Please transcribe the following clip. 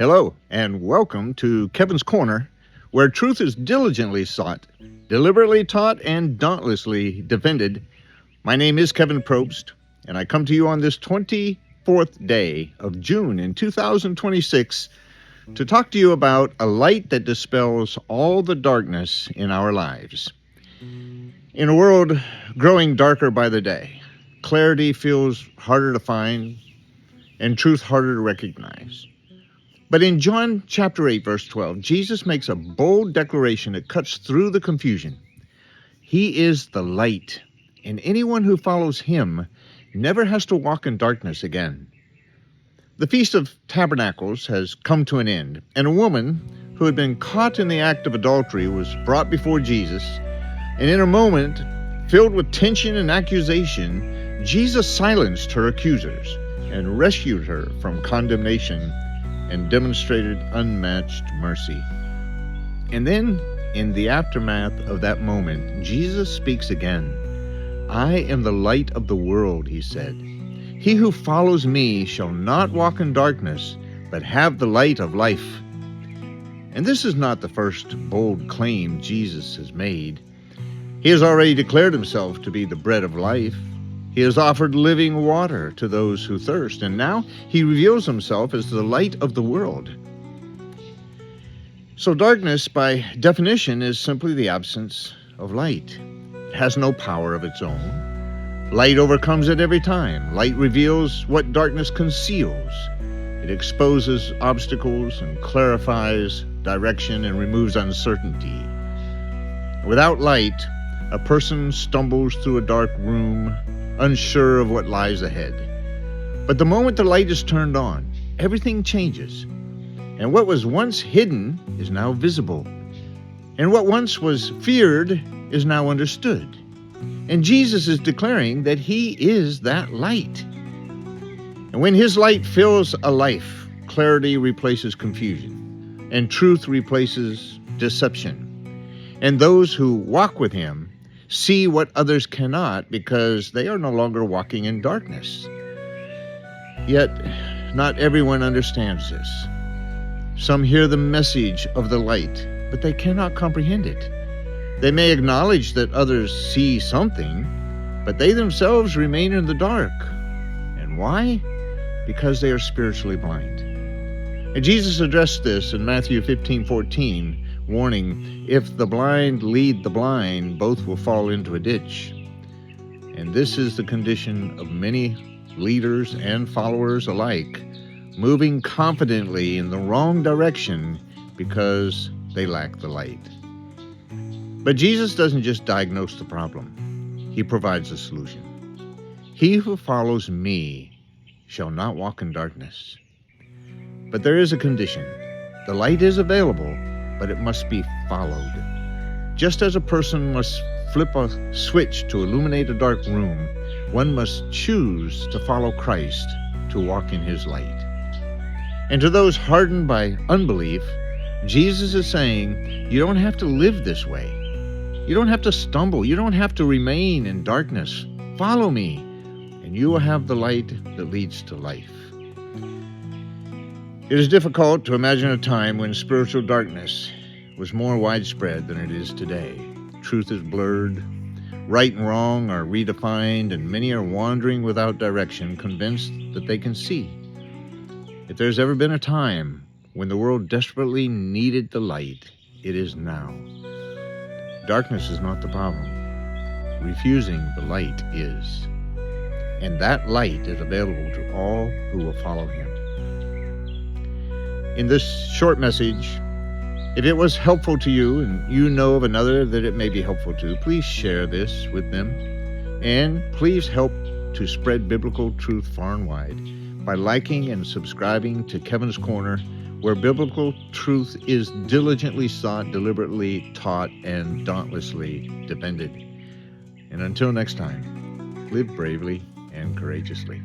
Hello, and welcome to Kevin's Corner, where truth is diligently sought, deliberately taught, and dauntlessly defended. My name is Kevin Probst, and I come to you on this 24th day of June in 2026 to talk to you about a light that dispels all the darkness in our lives. In a world growing darker by the day, clarity feels harder to find and truth harder to recognize. But in John chapter 8, verse 12, Jesus makes a bold declaration that cuts through the confusion. He is the light, and anyone who follows him never has to walk in darkness again. The Feast of Tabernacles has come to an end, and a woman who had been caught in the act of adultery was brought before Jesus, and in a moment filled with tension and accusation, Jesus silenced her accusers and rescued her from condemnation and demonstrated unmatched mercy. And then, in the aftermath of that moment, Jesus speaks again. I am the light of the world, he said. He who follows me shall not walk in darkness, but have the light of life. And this is not the first bold claim Jesus has made. He has already declared himself to be the bread of life. He has offered living water to those who thirst, and now he reveals himself as the light of the world. So darkness, by definition, is simply the absence of light. It has no power of its own. Light overcomes it every time. Light reveals what darkness conceals. It exposes obstacles and clarifies direction and removes uncertainty. Without light, a person stumbles through a dark room, unsure of what lies ahead. But the moment the light is turned on, everything changes. And what was once hidden is now visible. And what once was feared is now understood. And Jesus is declaring that he is that light. And when his light fills a life, clarity replaces confusion, and truth replaces deception. And those who walk with him see what others cannot because they are no longer walking in darkness. Yet, not everyone understands this. Some hear the message of the light, but they cannot comprehend it. They may acknowledge that others see something, but they themselves remain in the dark. And why? Because they are spiritually blind. And Jesus addressed this in Matthew 15:14, warning, if the blind lead the blind, both will fall into a ditch. And this is the condition of many leaders and followers alike, moving confidently in the wrong direction because they lack the light. But Jesus doesn't just diagnose the problem. He provides a solution. He who follows me shall not walk in darkness. But there is a condition. The light is available, but it must be followed. Just as a person must flip a switch to illuminate a dark room, one must choose to follow Christ to walk in his light. And to those hardened by unbelief, Jesus is saying, you don't have to live this way. You don't have to stumble. You don't have to remain in darkness. Follow me, and you will have the light that leads to life. It is difficult to imagine a time when spiritual darkness was more widespread than it is today. Truth is blurred, right and wrong are redefined, and many are wandering without direction, convinced that they can see. If there's ever been a time when the world desperately needed the light, it is now. Darkness is not the problem. Refusing the light is. And that light is available to all who will follow him. In this short message, if it was helpful to you and you know of another that it may be helpful to, please share this with them. And please help to spread biblical truth far and wide by liking and subscribing to Kevin's Corner, where biblical truth is diligently sought, deliberately taught, and dauntlessly defended. And until next time, live bravely and courageously.